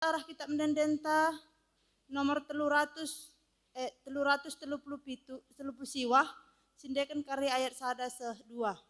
arah kita mendendenta nomor 337 siwah sindekan karya ayat sada se-2.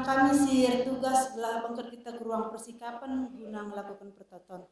Kami sih tugas belah bangkat kita ke ruang persikapan guna melakukan pertoton.